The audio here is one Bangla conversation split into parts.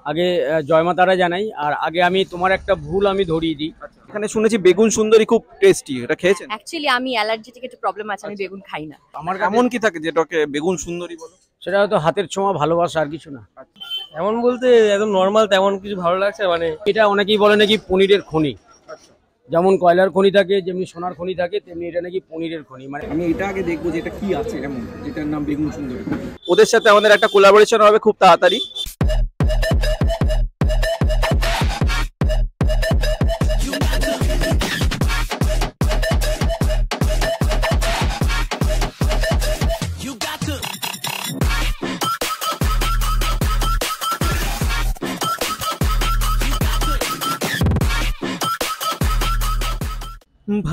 আগে জয় মা তারা জানাই। আর আগে আমি তোমার একটা ভুল আমি ধরিয়ে দিই। এখানে শুনেছি বেগুন সুন্দরী খুব টেস্টি, এটা খেয়েছেন? অ্যাকচুয়ালি আমি অ্যালার্জিটিক একটু প্রবলেম আছে, আমি বেগুন খাই না। আমার এমন কি থাকে যেটাকে বেগুন সুন্দরী বলো? সেটা হয়তো হাতের ছোঁয়া, ভালোবাসা, আর কিছু না। এমন বলতে একদম নর্মাল, তেমন কিছু ভালো লাগছে মানে। এটা অনেকেই বলে নাকি পনিরের খনি, যেমন কয়লার খনি থাকে, যেমনি সোনার খনি থাকে, তেমনি এটা নাকি পনিরের খনি। মানে আমি এটা আগে দেখবো যে এটা কি আছে এমন যেটার নাম বেগুন সুন্দরী। ওদের সাথে আমাদের একটা কোলাবোরেশন হবে খুব তাড়াতাড়ি।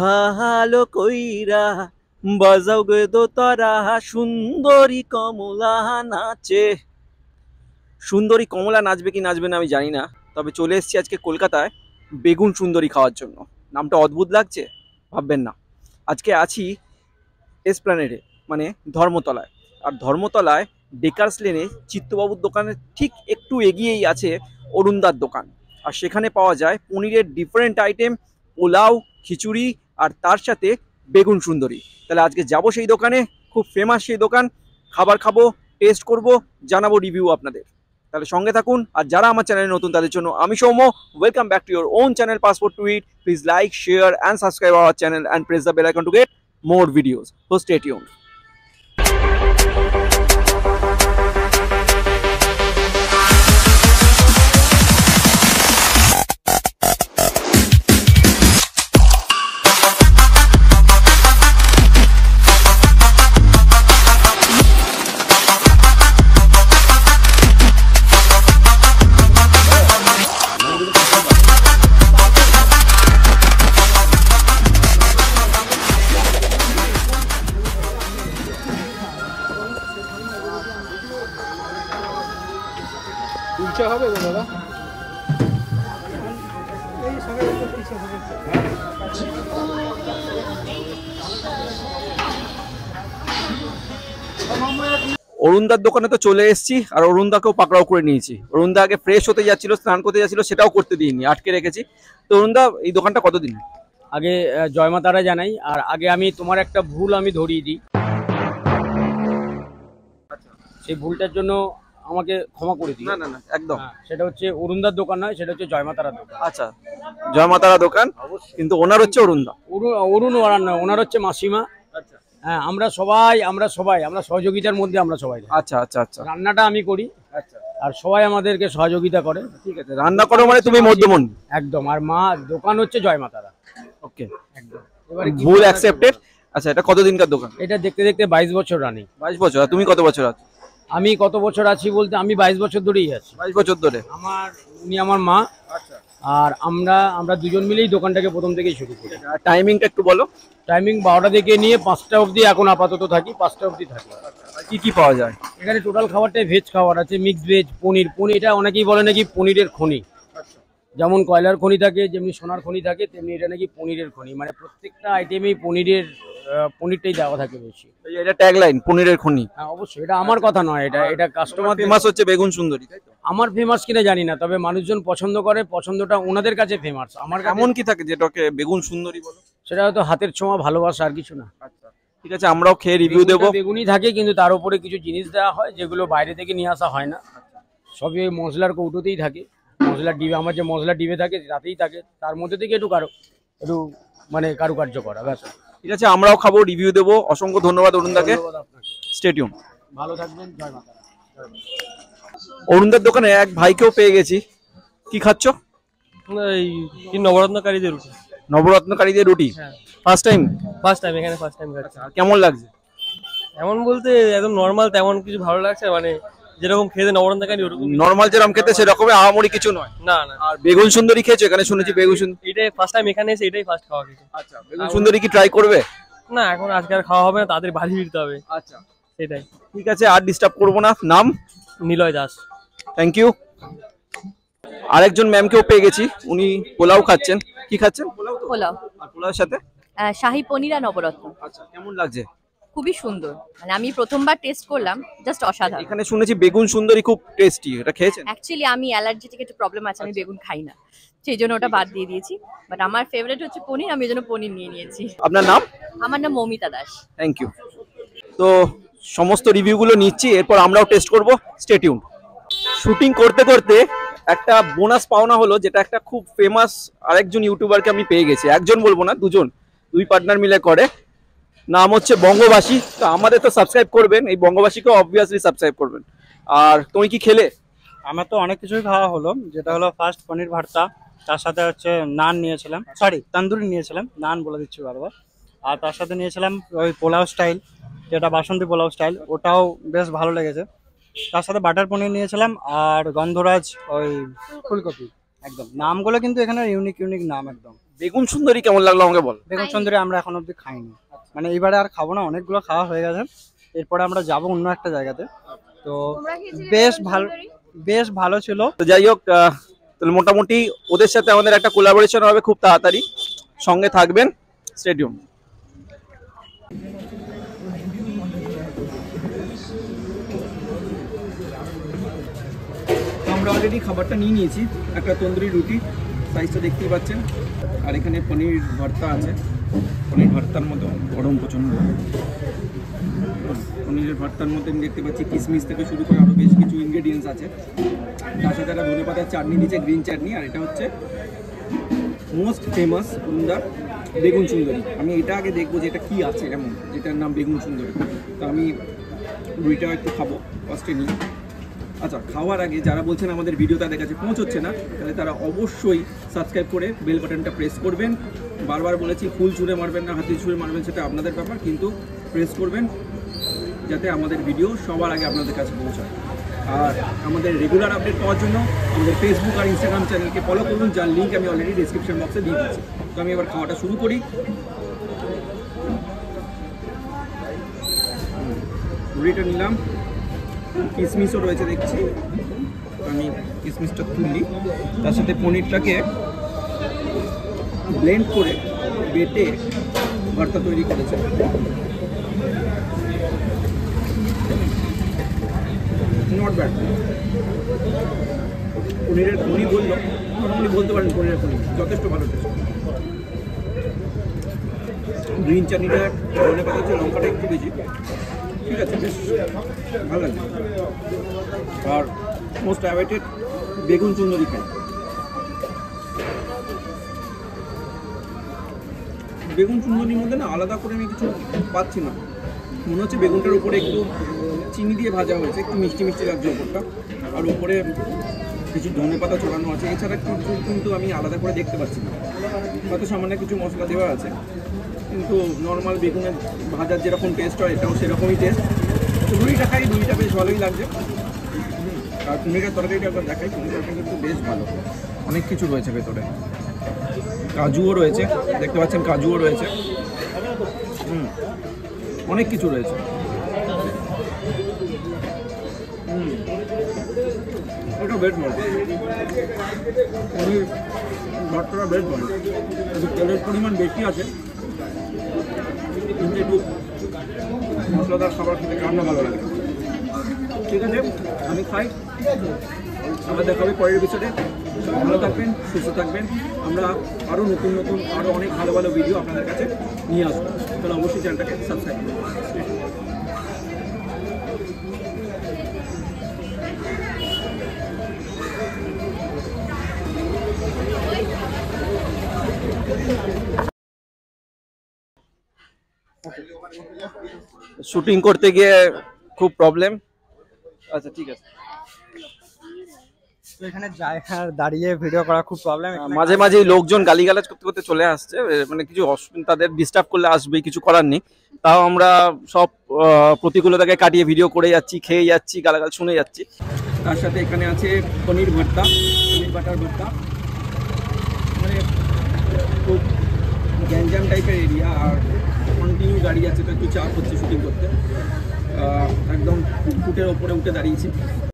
ভালো কইরা বাজাও গে দোতারা, সুন্দরী কমলা নাচে। সুন্দরী কমলা নাচবে কি নাচবে না আমি জানি না, তবে চলে এসেছি আজকে কলকাতায় বেগুন সুন্দরী খাওয়ার জন্য। নামটা অদ্ভুত লাগছে, ভাববেন না। আজকে আছি এসপ্ল্যানেডে, মানে ধর্মতলায়। আর ধর্মতলায় ডেকার্স লেনে চিত্তবাবুর দোকানের ঠিক একটু এগিয়েই আছে অরুণদার দোকান। আর সেখানে পাওয়া যায় পনিরের ডিফারেন্ট আইটেম, পোলাও, খিচুড়ি, আর তার সাথে বেগুন সুন্দরী। তাহলে আজকে যাব সেই দোকানে, খুব ফেমাস সেই দোকান, খাবার খাবো, টেস্ট করব, জানাবো রিভিউ আপনাদের। তাহলে সঙ্গে থাকুন। আর যারা আমার চ্যানেলে নতুন তাদের জন্য আমি Soumya, welcome back to your own channel passport to eat. Please like, share and subscribe our channel and press the bell icon to get more videos. So stay tuned. অরুণদার দোকানে তো চলে এসেছি, আর অরুণদাকেও পাকড়াও করে নিয়েছি। অরুণদা আগে ফ্রেশ হতে যাচ্ছিল, স্নান করতে যাচ্ছিল, সেটাও করতে দিইনি, আটকে রেখেছি। তো অরুণদা, এই দোকানটা কতদিন? আগে জয় মা তারা জানাই। আর আগে আমি তোমার একটা ভুল আমি ধরিয়ে দিই, সেই ভুলটার জন্য আমাকে ক্ষমা করে দিই। না না না, একদম। সেটা হচ্ছে অরুণদার দোকান নয়, সেটা হচ্ছে জয় মা তারার দোকান। আচ্ছা, জয় মা তারা দোকান, কিন্তু ওনার হচ্ছে অরুণদা। অরুণ ওনার নয়, ওনার হচ্ছে মাসিমা। হ্যাঁ, আমরা সহযোগিতার মধ্যে আমরা সবাই। আচ্ছা আচ্ছা আচ্ছা, রান্নাটা আমি করি। আচ্ছা, আর সবাই আমাদেরকে সহযোগিতা করে। ঠিক আছে, রান্না করো মানে তুমি মধ্যমণি। একদম। আর মা দোকান হচ্ছে জয় মা তারা। ওকে, একদম। ভুল অ্যাকসেপ্টেড। আচ্ছা, এটা কতদিনকার দোকান? এটা দেখতে দেখতে 22 বছর রানিং। 22 বছর। আর তুমি কত বছর আছো? আমি কত বছর আছি বলতে আমি 22 বছর ধরেই আছি। 22 বছর ধরে। উনি আমার মা। আচ্ছা। আর আমরা দুজন মিলেই দোকানটাকে প্রথম থেকেই শুরু করি। টাইমিংটা একটু বলো। টাইমিং 12টা থেকে নিয়ে 5টা অবধি এখন আপাতত থাকি, 5টা অবধি থাকি। কি কি পাওয়া যায় এখানে? টোটাল খাবারটাই ভেজ খাবার আছে, মিক্সড ভেজ, পনির। এটা অনেকেই বলে নাকি পনিরের খনি, যেমন কয়লার খনি থাকে, যেমনি সোনার খনি থাকে, তেমনি এটা নাকি পনিরের খনি। মানে প্রত্যেকটা আইটেমেই পনিরটাই দেওয়া থাকে বেশি। এটা ট্যাগলাইন, পনিরের খনি। হ্যাঁ, অবশ্যই। এটা আমার কথা নয়, এটা কাস্টমার। ফেমাস হচ্ছে বেগুন সুন্দরী, তাই তো? আমার ফেমাস কিনা জানি না, তবে মানুষজন পছন্দ করে, পছন্দটা ওনাদের কাছে ফেমাস। আমার এমন কি থাকে যেটাকে বেগুন সুন্দরী বলো? সেটা হয়তো হাতের ছোঁয়া, ভালোবাসা, আর কিছু না। আচ্ছা, ঠিক আছে, আমরাও খেয়ে রিভিউ দেবো। বেগুনই থাকে, কিন্তু তার উপরে কিছু জিনিস দেওয়া হয় যেগুলো বাইরে থেকে নিয়ে আসা হয় না। সবই ওই মশলার কৌটোতেই থাকে। মশলার ডিবে, আমার যে মশলার ডিবে থাকে তাতেই থাকে, তার মধ্যে থেকে একটু মানে কারুকার্য করা, ব্যাস। ঠিক আছে, আমরাও খাবো, রিভিউ দেবো। অসংখ্য ধন্যবাদ অরুণদাকে। Stay tune. ভালো থাকবেন। জয় মাতা। অরুণদার দোকানে এক ভাইকেও পেয়ে গেছি। কি খাচ্ছ? এই নবরত্নকারীদের রুটি। নবরত্নকারীদের রুটি? ফার্স্ট টাইম এখানে ফার্স্ট টাইম খাচ্ছি। কেমন লাগছে? এমন বলতে একদম নর্মাল, তেমন কিছু ভালো লাগছে মানে। যেরকম খেতে নবরত্নকারী ওরকম নর্মাল, যেরকম খেতে সেরকম আহামরি কিছু নয়। না না। আর বেগুন সুন্দরী খেয়েছো? এখানে শুনেছি বেগুন সুন্দরী। এটাই ফার্স্ট টাইম এখানে এসে, এটাই ফার্স্ট খাওয়া কিছু। আচ্ছা, বেগুন সুন্দরী কি ট্রাই করবে? না, এখন আজকে আর খাওয়া হবে না, তাদের বাড়ি ফিরতে হবে। আচ্ছা, সেটাই। ঠিক আছে, আর ডিস্টার্ব করবো না। নাম? নিলয় দাস। Thank you. আরেকজন ম্যামকেও পেয়ে গেছি, উনি পোলাও খাচ্ছেন। কি খাচ্ছেন? পোলাও। আর পোলাওর সাথে শাহী পনির আর নবরত্ন। আচ্ছা, কেমন লাগছে? খুবই সুন্দর, মানে আমি প্রথমবার টেস্ট করলাম, জাস্ট অসাধারণ। এখানে শুনেছি বেগুন সুন্দরী খুব টেস্টি, এটা খেয়েছেন? অ্যাকচুয়ালি আমি অ্যালার্জিটিক একটু প্রবলেম আছে, আমি বেগুন খাই না, সেই জন্য ওটা বাদ দিয়ে দিয়েছি। বাট আমার ফেভারিট হচ্ছে পনির, আমি ওই জন্য পনির নিয়ে নিয়েছি। আপনার নাম? আমার নাম মৌমিতা দাস। Thank you. তো সমস্ত রিভিউগুলো নিচ্ছি, এরপর আমরাও টেস্ট করব, স্টে টিউন। শুটিং করতে করতে একটা বোনাস পাওনা হলো, যেটা একটা খুব ফেমাস আরেকজন ইউটিউবারকে আমি পেয়ে গেছি। একজন বলবো না, দুই পার্টনার মিলে করে। নাম হচ্ছে বঙ্গবাসী। তো আমাদের তো সাবস্ক্রাইব করবেন, এই বঙ্গবাসীকে অবভিয়াসলি সাবস্ক্রাইব করবেন। আর তুমি কি খেলে? আমার তো অনেক কিছুই খাওয়া হলো, যেটা হলো ফার্স্ট পনির ভর্তা, তার সাথে হচ্ছে নান নিয়েছিলাম, সরি তন্দুরি নিয়েছিলাম, নান বলে দিচ্ছি বারবার। আর তার সাথে নিয়েছিলাম ওই পোলাও স্টাইল, যেটা বাসন্তী পোলাও স্টাইল, ওটাও বেশ ভালো লেগেছে। তার সাথে বাটার পনির নিয়েছিলাম আর গন্ধরাজ ওই ফুলকপি। একদম নামগুলো কিন্তু এখানে ইউনিক ইউনিক নাম একদম। বেগুন সুন্দরী কেমন লাগলো আমাকে বল। বেগুন সুন্দরী আমরা এখন অবধি খাইনি, মানে এবারে আর খাবো না, অনেকগুলো খাওয়া হয়ে গেছে। এরপরে আমরা যাব অন্য একটা জায়গাতে। তো বেশ ভালো ছিল। তো যাই হোক, তাহলে মোটামুটি ওদের সাথে আমাদের একটা কোলাবোরেশন হবে খুব তাড়াতাড়ি, সঙ্গে থাকবেন, স্টে টিউন। আমরা অলরেডি খাবারটা নিয়ে নিয়েছি, একটা তন্দুরি রুটি, সাইজটা দেখতেই পাচ্ছেন। আর এখানে পনির ভর্তা আছে, পনির ভর্তার মধ্যে গরম প্রচন্ড। পনিরের ভর্তার মধ্যে আমি দেখতে পাচ্ছি কিশমিশ থেকে শুরু করে আরও বেশ কিছু ইনগ্রেডিয়েন্টস আছে। তার সাথে একটা ধনেপাতার চাটনি দিয়েছে, গ্রিন চাটনি। আর এটা হচ্ছে মোস্ট ফেমাস কুন্দার বেগুন সুন্দরী। আমি এটা আগে দেখবো যে এটা কী আছে এমন, যেটার নাম বেগুন সুন্দরী। তো আমি রুইটাও একটু খাবো ফার্স্টে নিয়ে। আচ্ছা, খাওয়ার আগে যারা বলছেন আমাদের ভিডিও তাদের কাছে পৌঁছচ্ছে না, তাহলে তারা অবশ্যই সাবস্ক্রাইব করে বেল বাটনটা প্রেস করবেন। বারবার বলেছি, ফুল ছুঁড়ে মারবেন না, হাতে ছুঁড়ে মারবেন, সেটা আপনাদের ব্যাপার, কিন্তু প্রেস করবেন যাতে আমাদের ভিডিও সবার আগে আপনাদের কাছে পৌঁছায়। আর আমাদের রেগুলার আপডেট পাওয়ার জন্য আমাদের ফেসবুক আর ইনস্টাগ্রাম চ্যানেলকে ফলো করুন, যার লিঙ্ক আমি অলরেডি ডিসক্রিপশন বক্সে দিয়ে দিচ্ছি। তো আমি এবার খাওয়াটা শুরু করি। রুটিটা নিলাম, কিশমিশও রয়েছে দেখছি, আমি কিশমিশটা তুললি। তার সাথে পনিরটাকে ব্লেন্ড করে বেটে ভর্তা তৈরি করেছে। Not bad. পনিরের খনি বললো, আপনি বলতে পারেন পনিরের খনি যথেষ্ট ভালো টেস্ট। গ্রিন চাটনিটা ধনে পাতা হচ্ছে, লঙ্কাটা একটু বেশি, ঠিক আছে, বেশ ভালো লাগছে। আর মোস্ট অ্যাওয়েটেড বেগুন সুন্দরী খাই। বেগুন সুন্দরীর মধ্যে না আলাদা করে আমি কিছু পাচ্ছি না, মনে হচ্ছে বেগুনটার উপরে একটু চিনি দিয়ে ভাজা হয়েছে, একটু মিষ্টি মিষ্টি লাগছে ওপরটা, আর উপরে কিছু ধনে পাতা ছড়ানো আছে। এছাড়া কিছু কিন্তু আমি আলাদা করে দেখতে পাচ্ছি না, হয়তো সামান্য কিছু মশলা দেওয়া আছে, কিন্তু নর্মাল বেগুনের ভাজার যেরকম টেস্ট হয় এটাও সেরকমই টেস্ট। রুইটা খাই, রুইটা বেশ ভালোই লাগছে। আর পনিরের তরকারিটা একবার দেখাই, পনির তরকারি কিন্তু বেশ ভালো, অনেক কিছু রয়েছে ভেতরে, কাজুও রয়েছে, দেখতে পাচ্ছেন কাজুও রয়েছে, অনেক কিছু রয়েছে। ওটা বেশ ভালো, পনির ভর্তাটা বেশ ভালো, একটু তেলের পরিমাণ বেশি আছে, কিন্তু একটু মশলাদার খাবার খেতে রান্না ভালো লাগে। ঠিক আছে, আমি খাই, আমরা দেখাবে পরের এপিসোডে। ভালো থাকবেন, সুস্থ থাকবেন। আমরা আরও নতুন নতুন আরও অনেক ভালো ভালো ভিডিও আপনাদের কাছে নিয়ে আসবো, তাহলে অবশ্যই চ্যানেলটাকে সাবস্ক্রাইব করবেন। শুটিং করতে গিয়ে খুব প্রবলেম। আচ্ছা ঠিক আছে, তো এখানে জায়গা দাঁড়িয়ে ভিডিও করা খুব প্রবলেম। মাঝে মাঝে লোকজন গালিগালাজ করতে করতে চলে আসছে, মানে কিছু তাদের ডিস্টার্ব করলে আসবেই, কিছু করার নেই। তাও আমরা সব প্রতিকূলতাকে কাটিয়ে ভিডিও করে যাচ্ছি, খেয়ে যাচ্ছি, গালাগাল শুনে যাচ্ছি। তার সাথে এখানে আছে পনির ভর্তা, পনির বাটার ভর্তা। মানে খুব গ্যাঞ্জাম টাইপের এরিয়া, আর কন্টিনিউ দাঁড়িয়ে আছে, তো একটু চাপ হচ্ছে শুটিং করতে। একদম ফুটের ওপরে উঠে দাঁড়িয়েছি।